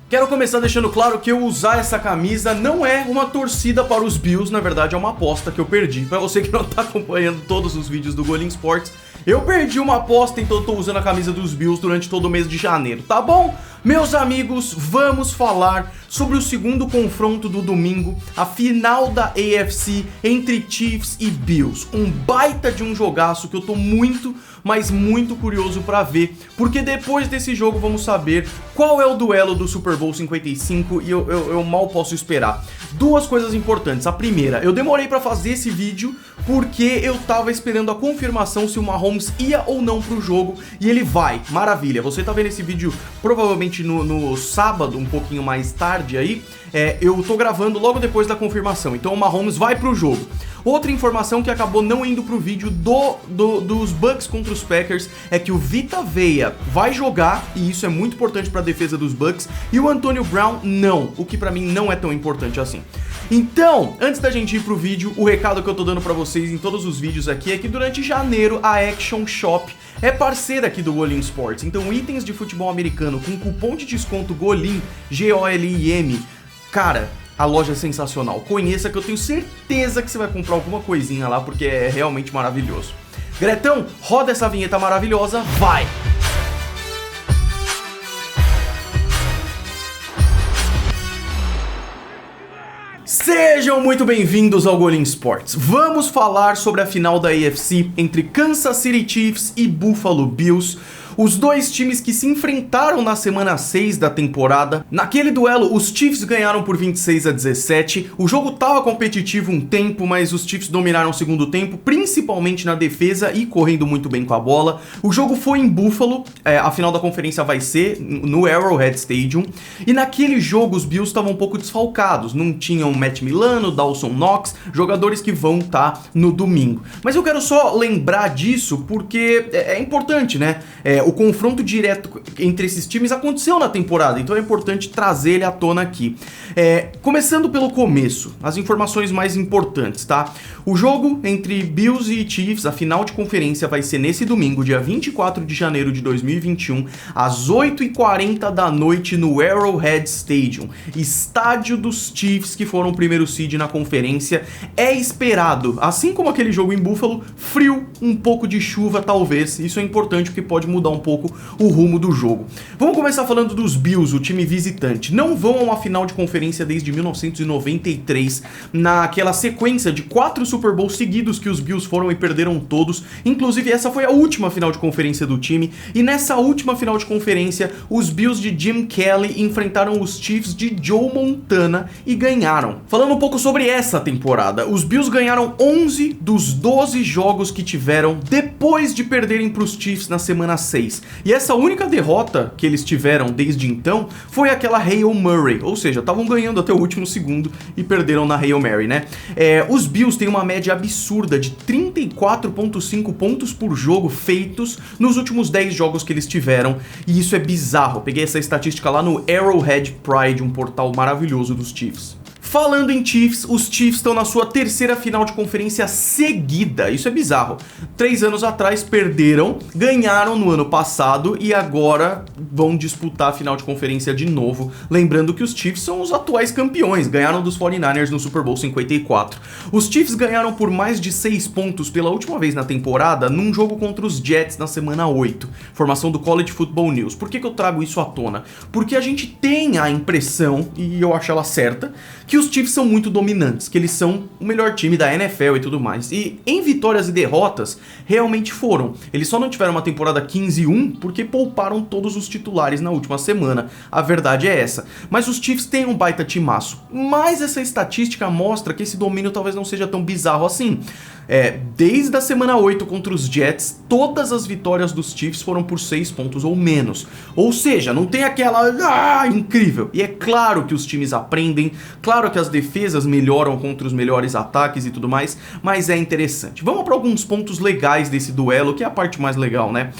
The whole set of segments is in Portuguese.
Quero começar deixando claro que eu usar essa camisa não é uma torcida para os Bills, na verdade é uma aposta que eu perdi. Pra você que não tá acompanhando todos os vídeos do Golim Sports, eu perdi uma aposta, então eu tô usando a camisa dos Bills durante todo o mês de janeiro, tá bom? Meus amigos, vamos falar sobre o segundo confronto do domingo, a final da AFC entre Chiefs e Bills. Um baita de um jogaço que eu tô muito, mas muito curioso pra ver, porque depois desse jogo vamos saber qual é o duelo do Super Bowl 55 e eu mal posso esperar. Duas coisas importantes. A primeira, eu demorei pra fazer esse vídeo porque eu tava esperando a confirmação se o Mahomes ia ou não pro jogo, e ele vai, maravilha. Você tá vendo esse vídeo provavelmente no sábado, um pouquinho mais tarde aí, eu tô gravando logo depois da confirmação, então o Mahomes vai pro jogo. Outra informação que acabou não indo pro vídeo dos Bucks contra os Packers é que o Vita Vea vai jogar, e isso é muito importante pra defesa dos Bucks, e o Antonio Brown não, o que pra mim não é tão importante assim. Então, antes da gente ir pro vídeo, o recado que eu tô dando pra vocês em todos os vídeos aqui é que durante janeiro a Action Shop é parceira aqui do Golim Sports, então itens de futebol americano com cupom de desconto GOLIM, G-O-L-I-M, cara, a loja é sensacional. Conheça que eu tenho certeza que você vai comprar alguma coisinha lá, porque é realmente maravilhoso. Gretão, roda essa vinheta maravilhosa, vai! Sejam muito bem-vindos ao Golim Sports. Vamos falar sobre a final da AFC entre Kansas City Chiefs e Buffalo Bills. Os dois times que se enfrentaram na semana 6 da temporada. Naquele duelo, os Chiefs ganharam por 26-17. O jogo tava competitivo um tempo, mas os Chiefs dominaram o segundo tempo, principalmente na defesa e correndo muito bem com a bola. O jogo foi em Buffalo, a final da conferência vai ser no Arrowhead Stadium. E naquele jogo, os Bills estavam um pouco desfalcados. Não tinham Matt Milano, Dawson Knox, jogadores que vão estar no domingo. Mas eu quero só lembrar disso porque é importante, né? O confronto direto entre esses times aconteceu na temporada, então é importante trazer ele à tona aqui. Começando pelo começo, as informações mais importantes, tá? O jogo entre Bills e Chiefs, a final de conferência, vai ser nesse domingo, dia 24 de janeiro de 2021, às 8h40 da noite no Arrowhead Stadium, estádio dos Chiefs, que foram o primeiro seed na conferência. É esperado, assim como aquele jogo em Buffalo, frio, um pouco de chuva talvez, isso é importante porque pode mudar um pouco o rumo do jogo. Vamos começar falando dos Bills, o time visitante. Não vão a uma final de conferência desde 1993, naquela sequência de 4 Super Bowls seguidos que os Bills foram e perderam todos. Inclusive essa foi a última final de conferência do time, e nessa última final de conferência os Bills de Jim Kelly enfrentaram os Chiefs de Joe Montana e ganharam. Falando um pouco sobre essa temporada, os Bills ganharam 11 dos 12 jogos que tiveram depois de perderem para os Chiefs na semana 6. E essa única derrota que eles tiveram desde então foi aquela Hail Murray, ou seja, estavam ganhando até o último segundo e perderam na Hail Mary, né? Os Bills têm uma média absurda de 34,5 pontos por jogo feitos nos últimos 10 jogos que eles tiveram, e isso é bizarro. Eu peguei essa estatística lá no Arrowhead Pride, um portal maravilhoso dos Chiefs. Falando em Chiefs, os Chiefs estão na sua terceira final de conferência seguida, isso é bizarro. 3 anos atrás perderam, ganharam no ano passado e agora vão disputar a final de conferência de novo. Lembrando que os Chiefs são os atuais campeões, ganharam dos 49ers no Super Bowl 54. Os Chiefs ganharam por mais de 6 pontos pela última vez na temporada num jogo contra os Jets na semana 8, formação do College Football News. Por que eu trago isso à tona? Porque a gente tem a impressão, e eu acho ela certa, que os Chiefs são muito dominantes, que eles são o melhor time da NFL e tudo mais. E em vitórias e derrotas, realmente foram. Eles só não tiveram uma temporada 15-1 porque pouparam todos os titulares na última semana. A verdade é essa. Mas os Chiefs têm um baita timaço. Mas essa estatística mostra que esse domínio talvez não seja tão bizarro assim. Desde a semana 8 contra os Jets, todas as vitórias dos Chiefs foram por 6 pontos ou menos. Ou seja, não tem aquela incrível. E é claro que os times aprendem, claro que as defesas melhoram contra os melhores ataques e tudo mais, mas é interessante. Vamos para alguns pontos legais desse duelo, que é a parte mais legal, né?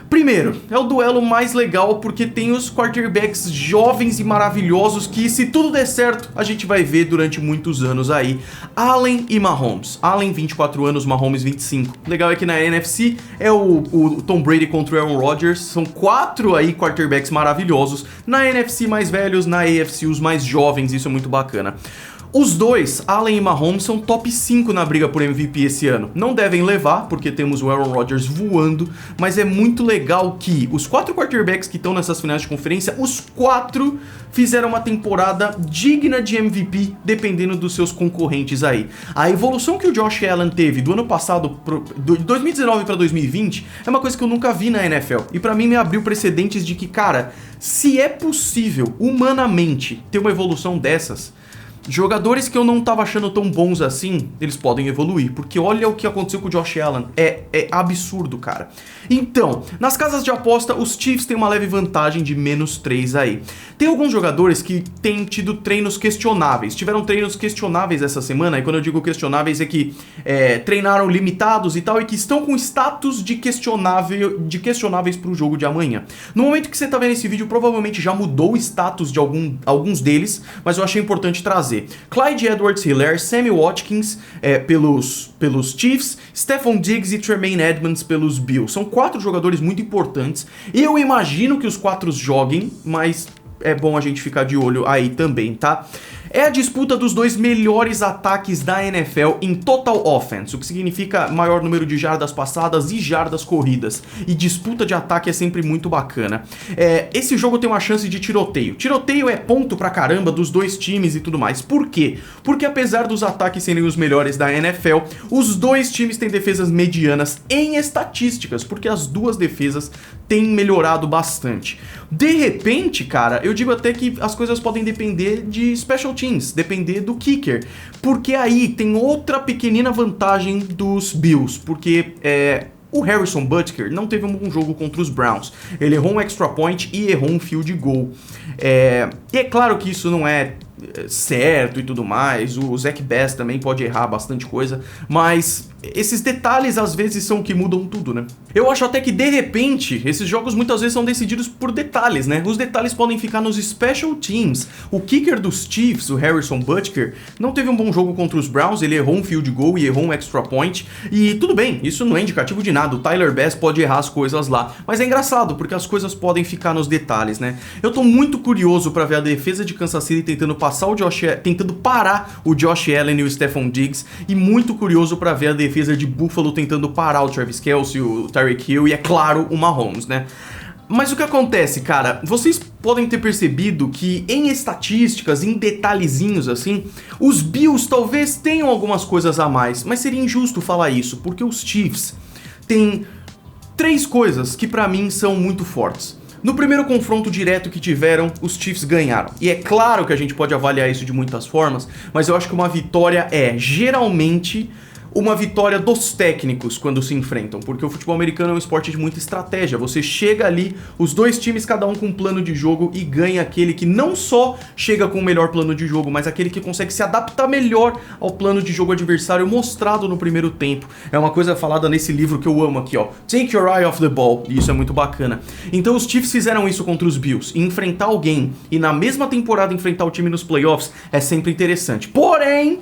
Primeiro, é o duelo mais legal porque tem os quarterbacks jovens e maravilhosos que, se tudo der certo, a gente vai ver durante muitos anos aí. Allen e Mahomes. Allen, 24 anos, Mahomes, 25. Legal é que na NFC é o Tom Brady contra o Aaron Rodgers. São 4 aí quarterbacks maravilhosos. Na NFC, mais velhos. Na AFC, os mais jovens. Isso é muito bacana. Os dois, Allen e Mahomes, são top 5 na briga por MVP esse ano. Não devem levar, porque temos o Aaron Rodgers voando, mas é muito legal que os 4 quarterbacks que estão nessas finais de conferência, os 4 fizeram uma temporada digna de MVP, dependendo dos seus concorrentes aí. A evolução que o Josh Allen teve do ano passado, de 2019 para 2020, é uma coisa que eu nunca vi na NFL. E pra mim me abriu precedentes de que, cara, se é possível, humanamente, ter uma evolução dessas, jogadores que eu não tava achando tão bons assim, eles podem evoluir, porque olha o que aconteceu com o Josh Allen, é absurdo, cara. Então, nas casas de aposta, os Chiefs têm uma leve vantagem de -3 aí. Tem alguns jogadores que têm tido treinos questionáveis, tiveram treinos questionáveis essa semana, e quando eu digo questionáveis é que treinaram limitados e tal, e que estão com status de questionáveis pro jogo de amanhã. No momento que você tá vendo esse vídeo, provavelmente já mudou o status de alguns deles, mas eu achei importante trazer. Clyde Edwards-Helaire, Sammy Watkins pelos Chiefs, Stephon Diggs e Tremaine Edmonds pelos Bills. São 4 jogadores muito importantes. Eu imagino que os 4 joguem, mas é bom a gente ficar de olho aí também, tá? É a disputa dos 2 melhores ataques da NFL em total offense, o que significa maior número de jardas passadas e jardas corridas. E disputa de ataque é sempre muito bacana. Esse jogo tem uma chance de tiroteio. Tiroteio é ponto pra caramba dos 2 times e tudo mais. Por quê? Porque apesar dos ataques serem os melhores da NFL, os 2 times têm defesas medianas em estatísticas, porque as 2 defesas têm melhorado bastante. De repente, cara, eu digo até que as coisas podem depender de special teams, depender do kicker, porque aí tem outra pequenina vantagem dos Bills, porque o Harrison Butker não teve um bom jogo contra os Browns. Ele errou um extra point e errou um field goal. E é claro que isso não é certo e tudo mais, o Zach Bass também pode errar bastante coisa, mas esses detalhes às vezes são o que mudam tudo, né? Eu acho até que de repente esses jogos muitas vezes são decididos por detalhes, né? Os detalhes podem ficar nos special teams. O kicker dos Chiefs, o Harrison Butker, não teve um bom jogo contra os Browns, ele errou um field goal e errou um extra point, e tudo bem, isso não é indicativo de nada, o Tyler Bass pode errar as coisas lá, mas é engraçado porque as coisas podem ficar nos detalhes, né? Eu tô muito curioso pra ver a defesa de Kansas City tentando parar o Josh Allen e o Stephon Diggs, e muito curioso pra ver a defesa de Buffalo tentando parar o Travis Kelce, o Tyreek Hill e, é claro, o Mahomes, né? Mas o que acontece, cara? Vocês podem ter percebido que em estatísticas, em detalhezinhos assim, os Bills talvez tenham algumas coisas a mais, mas seria injusto falar isso, porque os Chiefs têm 3 coisas que pra mim são muito fortes. No primeiro confronto direto que tiveram, os Chiefs ganharam. E é claro que a gente pode avaliar isso de muitas formas, mas eu acho que uma vitória é, geralmente, uma vitória dos técnicos quando se enfrentam, porque o futebol americano é um esporte de muita estratégia. Você chega ali, os 2 times, cada um com um plano de jogo, e ganha aquele que não só chega com o melhor plano de jogo, mas aquele que consegue se adaptar melhor ao plano de jogo adversário mostrado no primeiro tempo. É uma coisa falada nesse livro que eu amo aqui, ó, Take Your Eye Off the Ball, e isso é muito bacana. Então os Chiefs fizeram isso contra os Bills, e enfrentar alguém, e na mesma temporada enfrentar o time nos playoffs, é sempre interessante. Porém,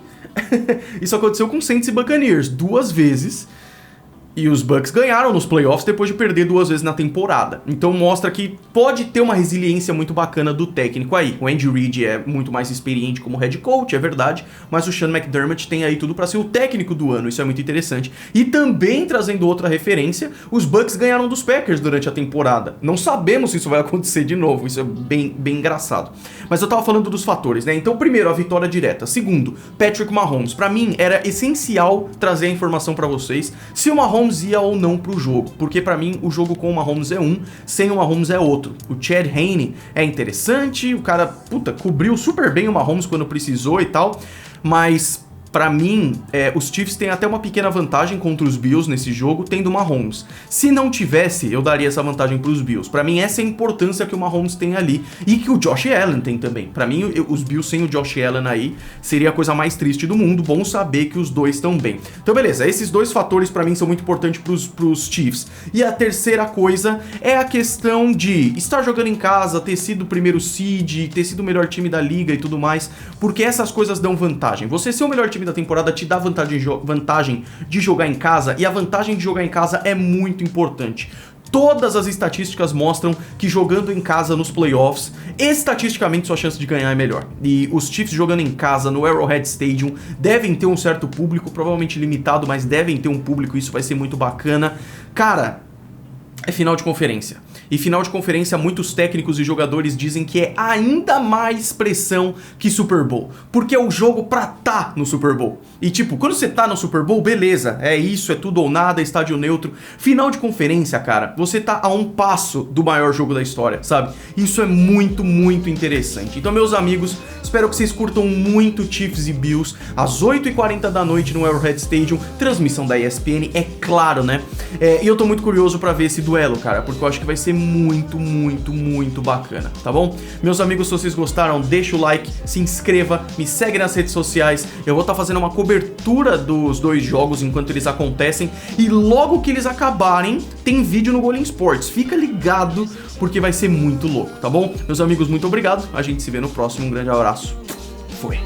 isso aconteceu com Saints e Buccaneers 2 vezes, e os Bucks ganharam nos playoffs depois de perder 2 vezes na temporada. Então mostra que pode ter uma resiliência muito bacana do técnico aí. O Andy Reid é muito mais experiente como head coach, é verdade, mas o Sean McDermott tem aí tudo pra ser o técnico do ano, isso é muito interessante. E também, trazendo outra referência, os Bucks ganharam dos Packers durante a temporada. Não sabemos se isso vai acontecer de novo, isso é bem engraçado. Mas eu tava falando dos fatores, né? Então, primeiro, a vitória direta. Segundo, Patrick Mahomes. Pra mim, era essencial trazer a informação pra vocês se o Mahomes ia ou não pro jogo, porque pra mim o jogo com o Mahomes é um, sem o Mahomes é outro. O Chad Henne é interessante, o cara, cobriu super bem o Mahomes quando precisou e tal, mas Pra mim, os Chiefs têm até uma pequena vantagem contra os Bills nesse jogo, tendo o Mahomes. Se não tivesse, eu daria essa vantagem pros Bills. Pra mim, essa é a importância que o Mahomes tem ali e que o Josh Allen tem também. Pra mim, os Bills sem o Josh Allen aí seria a coisa mais triste do mundo. Bom saber que os dois estão bem. Então, beleza, esses dois fatores pra mim são muito importantes pros Chiefs. E a terceira coisa é a questão de estar jogando em casa, ter sido o primeiro seed, ter sido o melhor time da liga e tudo mais, porque essas coisas dão vantagem. Você ser o melhor time da temporada te dá vantagem de jogar em casa, e a vantagem de jogar em casa é muito importante. Todas as estatísticas mostram que jogando em casa nos playoffs, estatisticamente sua chance de ganhar é melhor. E os Chiefs jogando em casa no Arrowhead Stadium devem ter um certo público, provavelmente limitado, mas devem ter um público, isso vai ser muito bacana. Cara, é final de conferência. E final de conferência, muitos técnicos e jogadores dizem que é ainda mais pressão que Super Bowl. Porque é o jogo pra tá no Super Bowl. E tipo, quando você tá no Super Bowl, beleza, é isso, é tudo ou nada, estádio neutro. Final de conferência, cara, você tá a um passo do maior jogo da história, sabe? Isso é muito, muito interessante. Então, meus amigos, espero que vocês curtam muito Chiefs e Bills às 8h40 da noite no Arrowhead Stadium. Transmissão da ESPN, é claro, né? E eu tô muito curioso pra ver esse duelo, cara, porque eu acho que vai ser muito, muito, muito bacana, tá bom? Meus amigos, se vocês gostaram, deixa o like, se inscreva, me segue nas redes sociais. Eu vou estar fazendo uma cobertura dos dois jogos enquanto eles acontecem, e logo que eles acabarem, tem vídeo no Golim Sports. Fica ligado, porque vai ser muito louco, tá bom? Meus amigos, muito obrigado. A gente se vê no próximo. Um grande abraço. Foi.